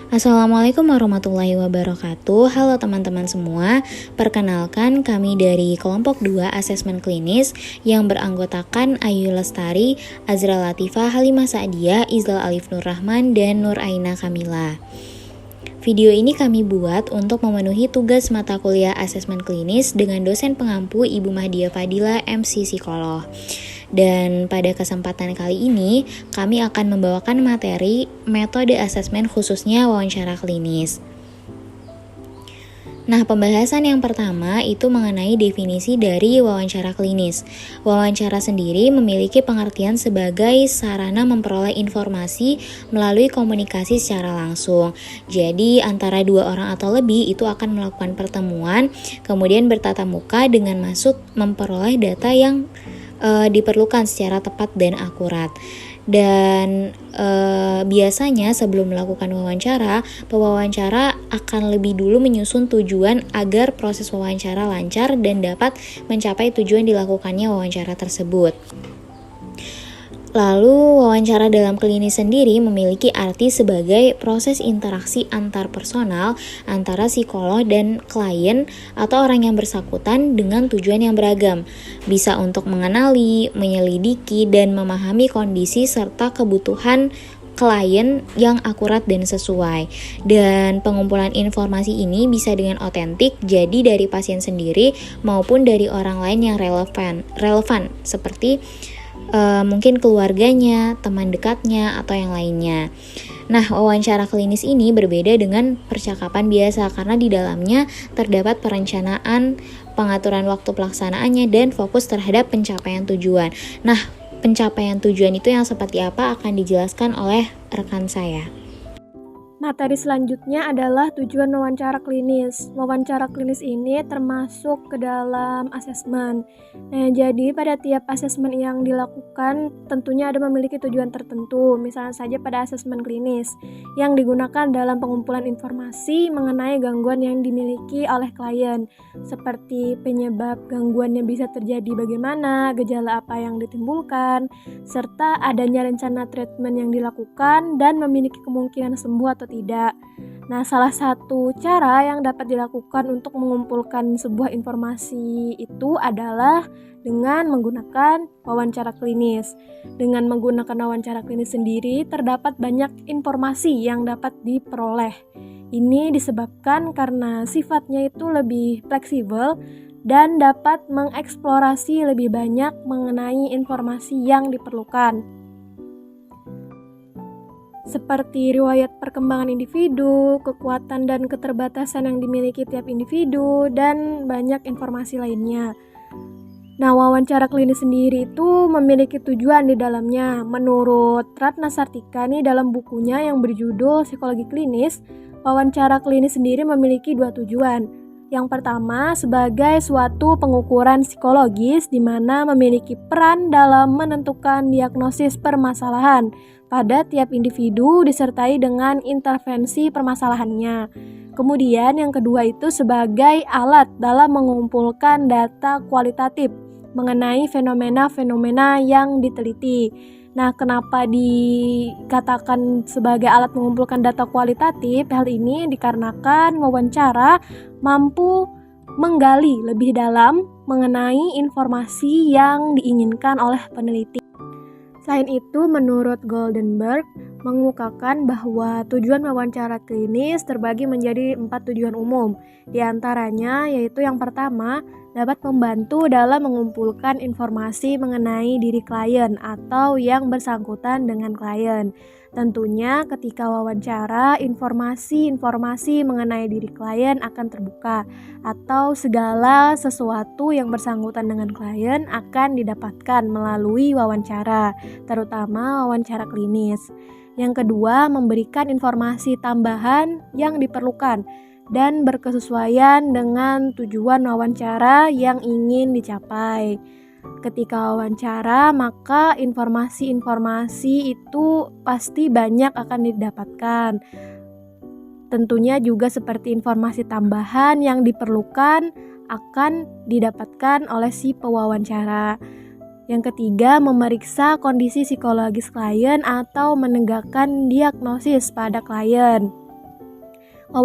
Assalamualaikum warahmatullahi wabarakatuh. Halo teman-teman semua. Perkenalkan, kami dari kelompok 2 asesmen klinis yang beranggotakan Ayu Lestari, Azra Latifah, Halimah Sa'diyah, Izlal Alif Nur Rahman, dan Nur Aina Kamila. Video ini kami buat untuk memenuhi tugas mata kuliah asesmen klinis dengan dosen pengampu Ibu Mahdia Fadila, MC Psikolog. Dan pada kesempatan kali ini, kami akan membawakan materi metode asesmen khususnya wawancara klinis. Nah, pembahasan yang pertama itu mengenai definisi dari wawancara klinis. Wawancara sendiri memiliki pengertian sebagai sarana memperoleh informasi melalui komunikasi secara langsung. Jadi, antara dua orang atau lebih itu akan melakukan pertemuan, kemudian bertatap muka dengan maksud memperoleh data yang diperlukan secara tepat dan akurat. Dan biasanya sebelum melakukan wawancara, pewawancara akan lebih dulu menyusun tujuan agar proses wawancara lancar dan dapat mencapai tujuan dilakukannya wawancara tersebut. Lalu, wawancara dalam klinis sendiri memiliki arti sebagai proses interaksi antar personal antara psikolog dan klien atau orang yang bersangkutan dengan tujuan yang beragam. Bisa untuk mengenali, menyelidiki, dan memahami kondisi serta kebutuhan klien yang akurat dan sesuai. Dan pengumpulan informasi ini bisa dengan otentik, jadi dari pasien sendiri maupun dari orang lain yang relevan seperti mungkin keluarganya, teman dekatnya, atau yang lainnya. Nah, wawancara klinis ini berbeda dengan percakapan biasa karena di dalamnya terdapat perencanaan, pengaturan waktu pelaksanaannya, dan fokus terhadap pencapaian tujuan. Nah, pencapaian tujuan itu yang seperti apa akan dijelaskan oleh rekan saya. Materi selanjutnya adalah tujuan wawancara klinis. Wawancara klinis ini termasuk ke dalam asesmen. Nah, jadi pada tiap asesmen yang dilakukan tentunya ada memiliki tujuan tertentu. Misalnya saja pada asesmen klinis yang digunakan dalam pengumpulan informasi mengenai gangguan yang dimiliki oleh klien, seperti penyebab gangguannya bisa terjadi bagaimana, gejala apa yang ditimbulkan, serta adanya rencana treatment yang dilakukan dan memiliki kemungkinan sembuh atau tidak. Nah, salah satu cara yang dapat dilakukan untuk mengumpulkan sebuah informasi itu adalah dengan menggunakan wawancara klinis. Dengan menggunakan wawancara klinis sendiri, terdapat banyak informasi yang dapat diperoleh. Ini disebabkan karena sifatnya itu lebih fleksibel dan dapat mengeksplorasi lebih banyak mengenai informasi yang diperlukan, seperti riwayat perkembangan individu, kekuatan dan keterbatasan yang dimiliki tiap individu, dan banyak informasi lainnya. Nah, wawancara klinis sendiri itu memiliki tujuan di dalamnya. Menurut Ratna Sartika nih dalam bukunya yang berjudul Psikologi Klinis, wawancara klinis sendiri memiliki dua tujuan. Yang pertama, sebagai suatu pengukuran psikologis di mana memiliki peran dalam menentukan diagnosis permasalahan pada tiap individu disertai dengan intervensi permasalahannya. Kemudian yang kedua itu sebagai alat dalam mengumpulkan data kualitatif mengenai fenomena-fenomena yang diteliti. Nah, kenapa dikatakan sebagai alat mengumpulkan data kualitatif? Hal ini dikarenakan wawancara mampu menggali lebih dalam mengenai informasi yang diinginkan oleh peneliti. Selain itu, menurut Goldenberg, mengukakan bahwa tujuan wawancara klinis terbagi menjadi 4 tujuan umum. Di antaranya yaitu yang pertama, dapat membantu dalam mengumpulkan informasi mengenai diri klien atau yang bersangkutan dengan klien. Tentunya ketika wawancara, informasi-informasi mengenai diri klien akan terbuka atau segala sesuatu yang bersangkutan dengan klien akan didapatkan melalui wawancara, terutama wawancara klinis. Yang kedua, memberikan informasi tambahan yang diperlukan dan berkesesuaian dengan tujuan wawancara yang ingin dicapai. Ketika wawancara, maka informasi-informasi itu pasti banyak akan didapatkan. Tentunya juga seperti informasi tambahan yang diperlukan akan didapatkan oleh si pewawancara. Yang ketiga, memeriksa kondisi psikologis klien atau menegakkan diagnosis pada klien. Dengan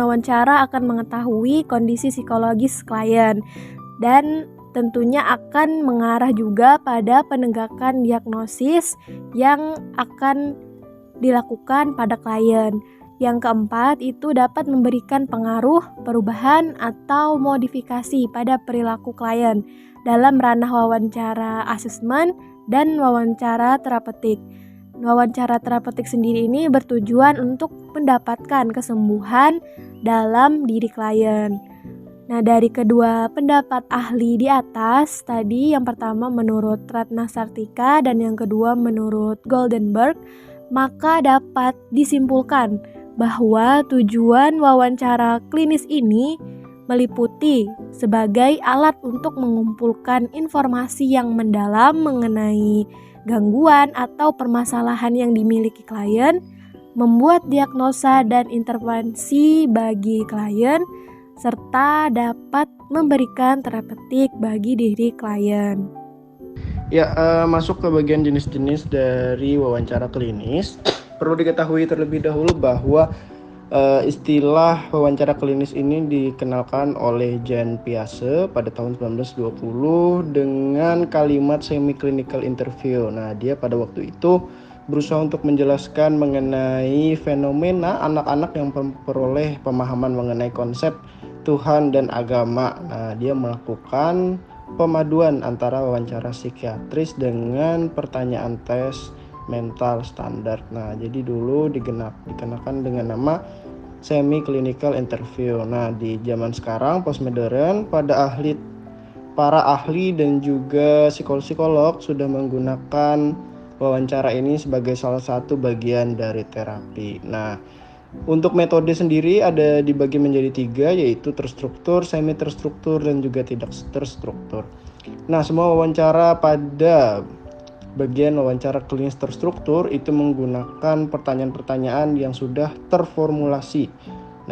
wawancara akan mengetahui kondisi psikologis klien dan tentunya akan mengarah juga pada penegakan diagnosis yang akan dilakukan pada klien. Yang keempat, itu dapat memberikan pengaruh, perubahan, atau modifikasi pada perilaku klien dalam ranah wawancara asesmen dan wawancara terapeutik. Wawancara terapeutik sendiri ini bertujuan untuk mendapatkan kesembuhan dalam diri klien. Nah, dari kedua pendapat ahli di atas, tadi yang pertama menurut Ratna Sartika dan yang kedua menurut Goldenberg, maka dapat disimpulkan bahwa tujuan wawancara klinis ini meliputi sebagai alat untuk mengumpulkan informasi yang mendalam mengenai gangguan atau permasalahan yang dimiliki klien, membuat diagnosa dan intervensi bagi klien, serta dapat memberikan terapeutik bagi diri klien. Ya, masuk ke bagian jenis-jenis dari wawancara klinis. Perlu diketahui terlebih dahulu bahwa istilah wawancara klinis ini dikenalkan oleh Jean Piaget pada tahun 1920 dengan kalimat semi-clinical interview. Nah, dia pada waktu itu berusaha untuk menjelaskan mengenai fenomena anak-anak yang memperoleh pemahaman mengenai konsep Tuhan dan agama. Nah, dia melakukan pemaduan antara wawancara psikiatris dengan pertanyaan tes mental standar. Nah, jadi dulu dikenakan dengan nama semi clinical interview. Nah, di zaman sekarang postmodern, para ahli dan juga psikolog sudah menggunakan wawancara ini sebagai salah satu bagian dari terapi. Nah, untuk metode sendiri ada dibagi menjadi 3, yaitu terstruktur, semi terstruktur, dan juga tidak terstruktur. Nah, semua wawancara pada bagian wawancara klinis terstruktur itu menggunakan pertanyaan-pertanyaan yang sudah terformulasi.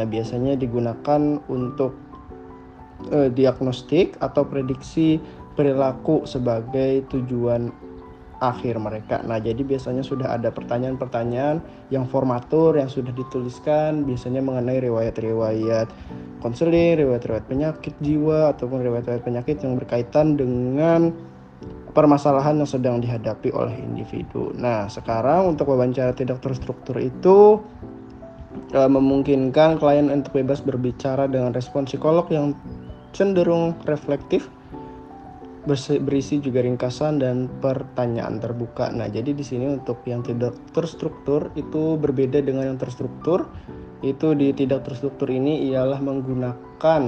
Nah, biasanya digunakan untuk diagnostik atau prediksi perilaku sebagai tujuan akhir mereka. Nah, jadi biasanya sudah ada pertanyaan-pertanyaan yang formatur yang sudah dituliskan, biasanya mengenai riwayat-riwayat konseling, riwayat-riwayat penyakit jiwa ataupun riwayat-riwayat penyakit yang berkaitan dengan permasalahan yang sedang dihadapi oleh individu. Nah, sekarang untuk wawancara tidak terstruktur itu memungkinkan klien untuk bebas berbicara dengan respon psikolog yang cenderung reflektif, berisi juga ringkasan dan pertanyaan terbuka. Nah, jadi di sini untuk yang tidak terstruktur itu berbeda dengan yang terstruktur. Itu di tidak terstruktur ini ialah menggunakan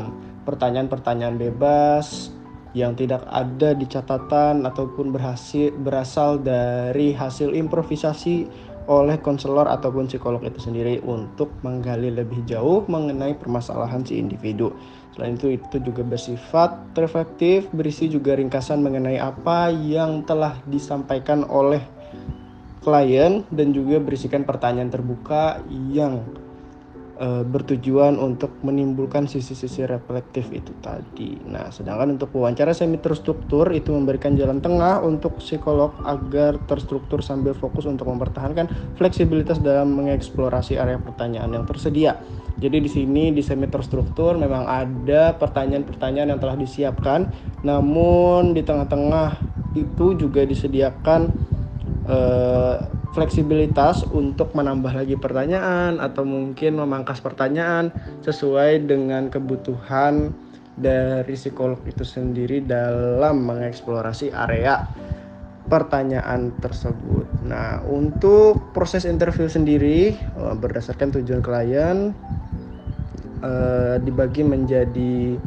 pertanyaan-pertanyaan bebas yang tidak ada di catatan ataupun berasal dari hasil improvisasi oleh konselor ataupun psikolog itu sendiri untuk menggali lebih jauh mengenai permasalahan si individu. Selain itu juga bersifat reflektif, berisi juga ringkasan mengenai apa yang telah disampaikan oleh klien dan juga berisikan pertanyaan terbuka yang bertujuan untuk menimbulkan sisi-sisi reflektif itu tadi. Nah, sedangkan untuk wawancara semi terstruktur itu memberikan jalan tengah untuk psikolog agar terstruktur sambil fokus untuk mempertahankan fleksibilitas dalam mengeksplorasi area pertanyaan yang tersedia. Jadi di sini di semi terstruktur memang ada pertanyaan-pertanyaan yang telah disiapkan, namun di tengah-tengah itu juga disediakan fleksibilitas untuk menambah lagi pertanyaan atau mungkin memangkas pertanyaan sesuai dengan kebutuhan dari psikolog itu sendiri dalam mengeksplorasi area pertanyaan tersebut. Nah, untuk proses interview sendiri berdasarkan tujuan klien dibagi menjadi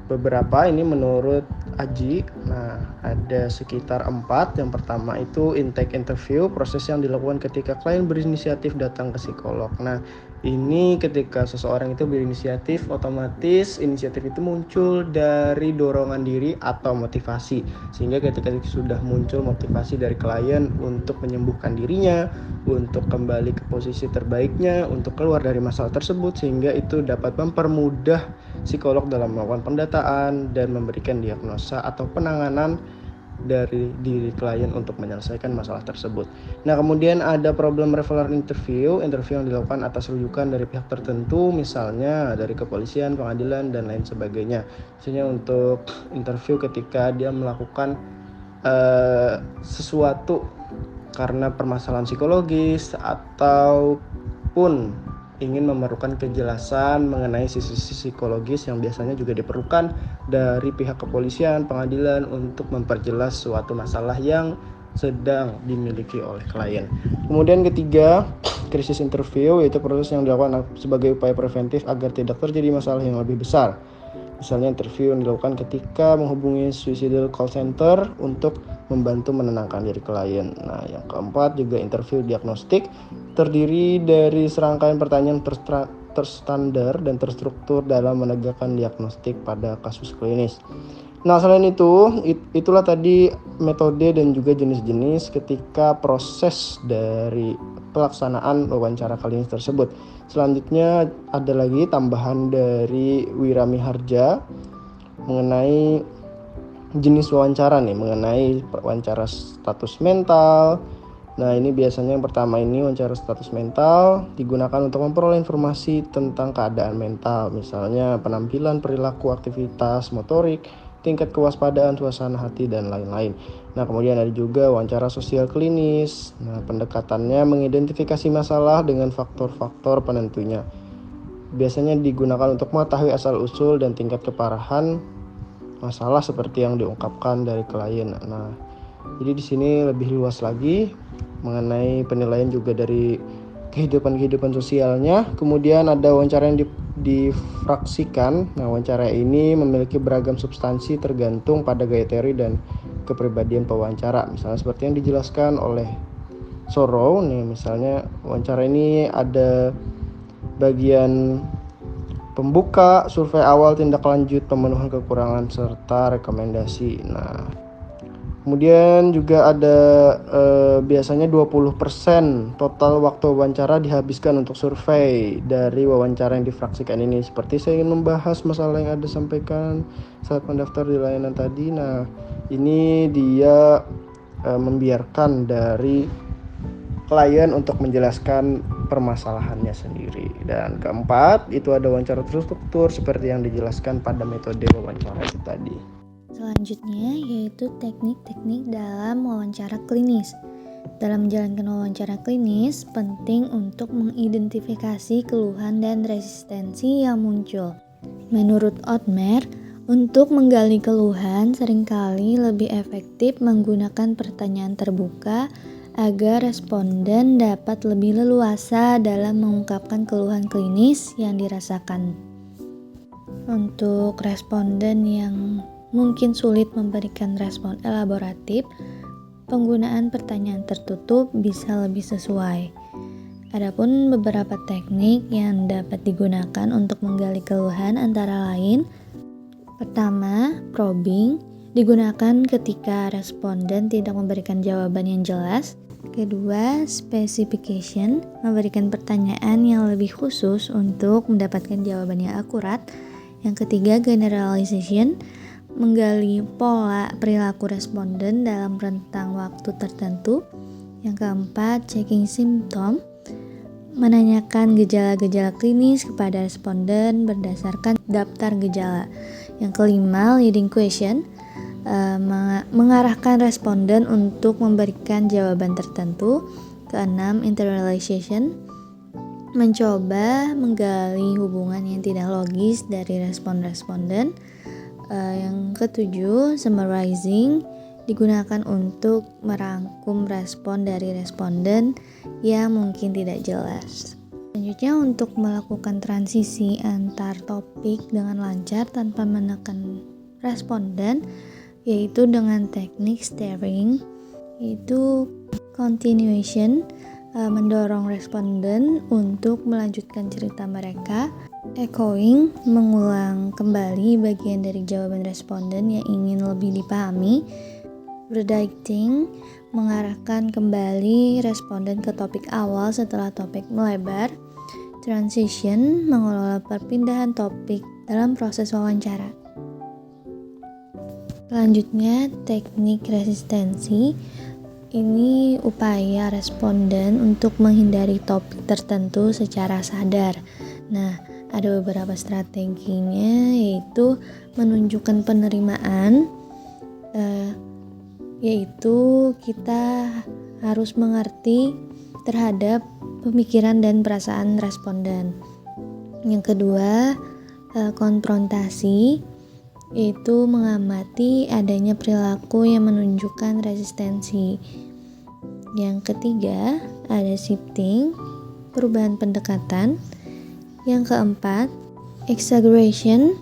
beberapa, ini menurut Aji. Nah, ada sekitar 4. Yang pertama itu intake interview, proses yang dilakukan ketika klien berinisiatif datang ke psikolog. Nah, ini ketika seseorang itu berinisiatif, otomatis inisiatif itu muncul dari dorongan diri atau motivasi. Sehingga ketika sudah muncul motivasi dari klien untuk menyembuhkan dirinya, untuk kembali ke posisi terbaiknya, untuk keluar dari masalah tersebut, sehingga itu dapat mempermudah psikolog dalam melakukan pendataan dan memberikan diagnosa atau penanganan dari diri klien untuk menyelesaikan masalah tersebut. Nah, kemudian ada problem referral interview yang dilakukan atas rujukan dari pihak tertentu, misalnya dari kepolisian, pengadilan, dan lain sebagainya. Misalnya untuk interview ketika dia melakukan sesuatu karena permasalahan psikologis ataupun ingin memerlukan kejelasan mengenai sisi psikologis yang biasanya juga diperlukan dari pihak kepolisian, pengadilan untuk memperjelas suatu masalah yang sedang dimiliki oleh klien. Kemudian ketiga, krisis interview, yaitu proses yang dilakukan sebagai upaya preventif agar tidak terjadi masalah yang lebih besar. Misalnya interview yang dilakukan ketika menghubungi suicidal call center untuk membantu menenangkan diri klien. Nah, yang keempat juga interview diagnostik, terdiri dari serangkaian pertanyaan terstandar dan terstruktur dalam menegakkan diagnostik pada kasus klinis. Nah, selain itu, itulah tadi metode dan juga jenis-jenis ketika proses dari pelaksanaan wawancara klinis tersebut. Selanjutnya ada lagi tambahan dari Wirami Harja mengenai jenis wawancara nih, mengenai wawancara status mental. Nah, ini biasanya yang pertama ini wawancara status mental digunakan untuk memperoleh informasi tentang keadaan mental, misalnya penampilan, perilaku, aktivitas motorik, tingkat kewaspadaan, suasana hati, dan lain-lain. Nah, kemudian ada juga wawancara sosial klinis. Nah, pendekatannya mengidentifikasi masalah dengan faktor-faktor penentunya. Biasanya digunakan untuk mengetahui asal-usul dan tingkat keparahan masalah seperti yang diungkapkan dari klien. Nah, jadi di sini lebih luas lagi mengenai penilaian juga dari kehidupan sosialnya. Kemudian ada wawancara yang difraksikan. Nah, wawancara ini memiliki beragam substansi tergantung pada gaya teori dan kepribadian pewawancara. Misalnya seperti yang dijelaskan oleh Sorow nih, misalnya wawancara ini ada bagian pembuka, survei awal, tindak lanjut, pemenuhan kekurangan, serta rekomendasi. Nah, kemudian juga ada biasanya 20% total waktu wawancara dihabiskan untuk survei dari wawancara yang difraksikan ini. Seperti saya ingin membahas masalah yang ada sampaikan saat mendaftar di layanan tadi. Nah, ini dia membiarkan dari klien untuk menjelaskan permasalahannya sendiri. Dan keempat, itu ada wawancara terstruktur seperti yang dijelaskan pada metode wawancara itu tadi. Selanjutnya yaitu teknik-teknik dalam wawancara klinis. Dalam menjalankan wawancara klinis, penting untuk mengidentifikasi keluhan dan resistensi yang muncul. Menurut Otmer, untuk menggali keluhan seringkali lebih efektif menggunakan pertanyaan terbuka agar responden dapat lebih leluasa dalam mengungkapkan keluhan klinis yang dirasakan. Untuk responden yang mungkin sulit memberikan respon elaboratif, penggunaan pertanyaan tertutup bisa lebih sesuai. Adapun beberapa teknik yang dapat digunakan untuk menggali keluhan antara lain: pertama, probing, digunakan ketika responden tidak memberikan jawaban yang jelas. Kedua, specification, memberikan pertanyaan yang lebih khusus untuk mendapatkan jawaban yang akurat. Yang ketiga, generalization, menggali pola perilaku responden dalam rentang waktu tertentu. Yang keempat, checking symptom, menanyakan gejala-gejala klinis kepada responden berdasarkan daftar gejala. Yang kelima, leading question, mengarahkan responden untuk memberikan jawaban tertentu. Keenam, interrelation, mencoba menggali hubungan yang tidak logis dari responden. Yang ketujuh, summarizing, digunakan untuk merangkum respon dari responden yang mungkin tidak jelas. Selanjutnya, untuk melakukan transisi antar topik dengan lancar tanpa menekan responden, yaitu dengan teknik steering, yaitu continuation, mendorong responden untuk melanjutkan cerita mereka. Echoing, mengulang kembali bagian dari jawaban responden yang ingin lebih dipahami. Redirecting, mengarahkan kembali responden ke topik awal setelah topik melebar. Transition, mengelola perpindahan topik dalam proses wawancara. Selanjutnya, teknik resistensi. Ini upaya responden untuk menghindari topik tertentu secara sadar. Nah, ada beberapa strateginya, yaitu menunjukkan penerimaan, yaitu kita harus mengerti terhadap pemikiran dan perasaan responden. Yang kedua, konfrontasi, yaitu mengamati adanya perilaku yang menunjukkan resistensi. Yang ketiga, ada shifting, perubahan pendekatan. Yang keempat, exaggeration,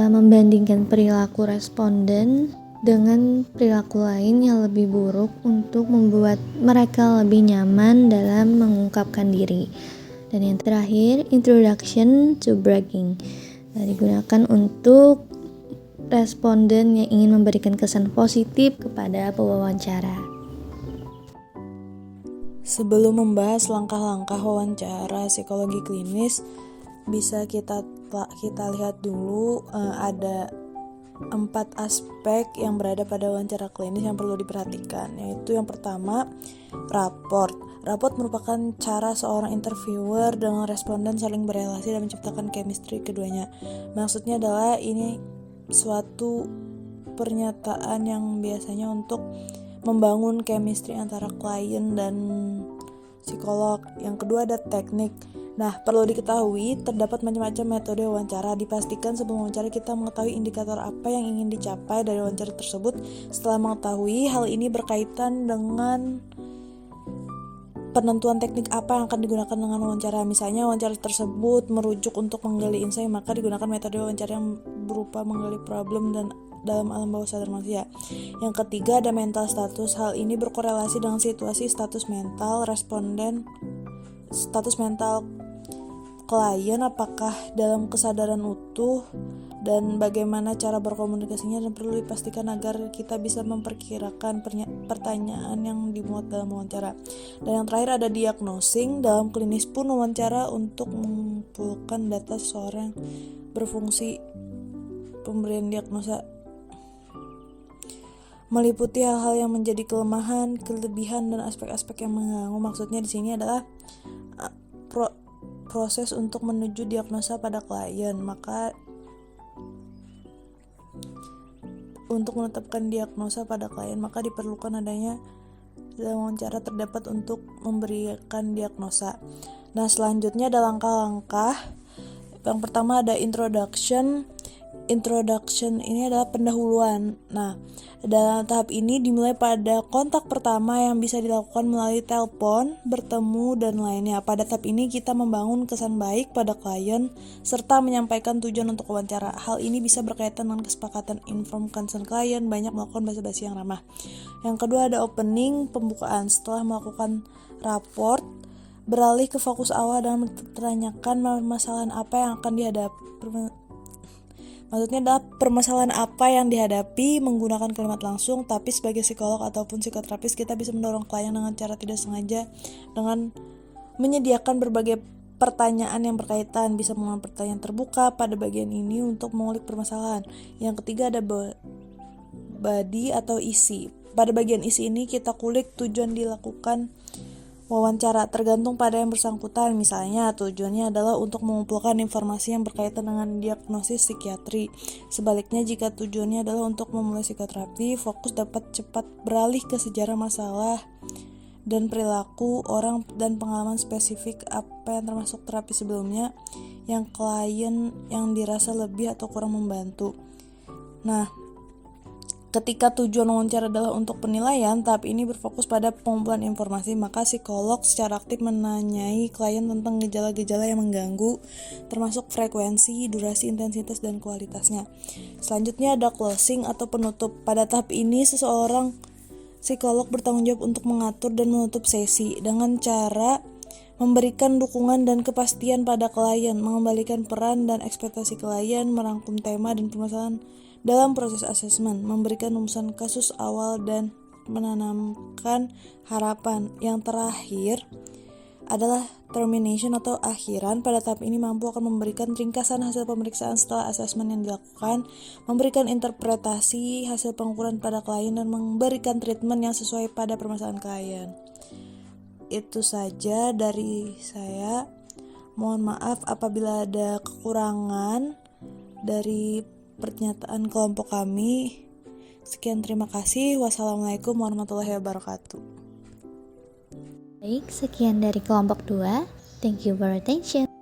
membandingkan perilaku responden dengan perilaku lain yang lebih buruk untuk membuat mereka lebih nyaman dalam mengungkapkan diri. Dan yang terakhir, introduction to bragging, digunakan untuk responden yang ingin memberikan kesan positif kepada pewawancara. Sebelum membahas langkah-langkah wawancara psikologi klinis, bisa kita lihat dulu ada 4 aspek yang berada pada wawancara klinis yang perlu diperhatikan, yaitu yang pertama, raport. Raport merupakan cara seorang interviewer dengan responden saling berelasi dan menciptakan chemistry keduanya. Maksudnya adalah ini suatu pernyataan yang biasanya untuk membangun chemistry antara klien dan psikolog. Yang kedua ada teknik. Nah, perlu diketahui terdapat macam-macam metode wawancara. Dipastikan sebelum wawancara kita mengetahui indikator apa yang ingin dicapai dari wawancara tersebut. Setelah mengetahui hal ini berkaitan dengan penentuan teknik apa yang akan digunakan dengan wawancara. Misalnya wawancara tersebut merujuk untuk menggali insight, maka digunakan metode wawancara yang berupa menggali problem dan dalam alam bawah sadar manusia. Yang ketiga ada mental status. Hal ini berkorelasi dengan situasi status mental responden, status mental klien, apakah dalam kesadaran utuh, dan bagaimana cara berkomunikasinya, dan perlu dipastikan agar kita bisa memperkirakan pertanyaan yang dimuat dalam wawancara. Dan yang terakhir ada diagnosing. Dalam klinis pun wawancara untuk mengumpulkan data seseorang berfungsi pemberian diagnosa, meliputi hal-hal yang menjadi kelemahan, kelebihan, dan aspek-aspek yang mengganggu. Maksudnya di sini adalah proses untuk menuju diagnosa pada klien. Maka untuk menetapkan diagnosa pada klien, maka diperlukan adanya dalam wawancara terdapat untuk memberikan diagnosa. Nah, selanjutnya ada langkah-langkah. Yang pertama ada introduction. Introduction ini adalah pendahuluan. Nah, dalam tahap ini dimulai pada kontak pertama yang bisa dilakukan melalui telepon, bertemu, dan lainnya. Pada tahap ini kita membangun kesan baik pada klien serta menyampaikan tujuan untuk wawancara. Hal ini bisa berkaitan dengan kesepakatan inform consent klien, banyak melakukan basa-basi yang ramah. Yang kedua ada opening, pembukaan. Setelah melakukan raport, beralih ke fokus awal dan menanyakan permasalahan apa yang akan dihadapi. Maksudnya adalah permasalahan apa yang dihadapi menggunakan kalimat langsung, tapi sebagai psikolog ataupun psikoterapis kita bisa mendorong klien dengan cara tidak sengaja dengan menyediakan berbagai pertanyaan yang berkaitan. Bisa menggunakan pertanyaan terbuka pada bagian ini untuk mengulik permasalahan. Yang ketiga ada body atau isi. Pada bagian isi ini kita kulik tujuan dilakukan wawancara tergantung pada yang bersangkutan. Misalnya tujuannya adalah untuk mengumpulkan informasi yang berkaitan dengan diagnosis psikiatri. Sebaliknya jika tujuannya adalah untuk memulai psikoterapi, fokus dapat cepat beralih ke sejarah masalah dan perilaku orang dan pengalaman spesifik apa yang termasuk terapi sebelumnya yang klien yang dirasa lebih atau kurang membantu. Nah, ketika tujuan wawancara adalah untuk penilaian, tahap ini berfokus pada pengumpulan informasi, maka psikolog secara aktif menanyai klien tentang gejala-gejala yang mengganggu, termasuk frekuensi, durasi, intensitas, dan kualitasnya. Selanjutnya ada closing atau penutup. Pada tahap ini seseorang psikolog bertanggung jawab untuk mengatur dan menutup sesi dengan cara memberikan dukungan dan kepastian pada klien, mengembalikan peran dan ekspektasi klien, merangkum tema dan permasalahan dalam proses asesmen, memberikan rumusan kasus awal, dan menanamkan harapan. Yang terakhir adalah termination atau akhiran. Pada tahap ini mampu akan memberikan ringkasan hasil pemeriksaan setelah asesmen yang dilakukan, memberikan interpretasi hasil pengukuran pada klien, dan memberikan treatment yang sesuai pada permasalahan klien. Itu saja dari saya. Mohon maaf apabila ada kekurangan dari pernyataan kelompok kami. Sekian, terima kasih. Wassalamualaikum warahmatullahi wabarakatuh. Baik, sekian dari kelompok 2. Thank you for attention.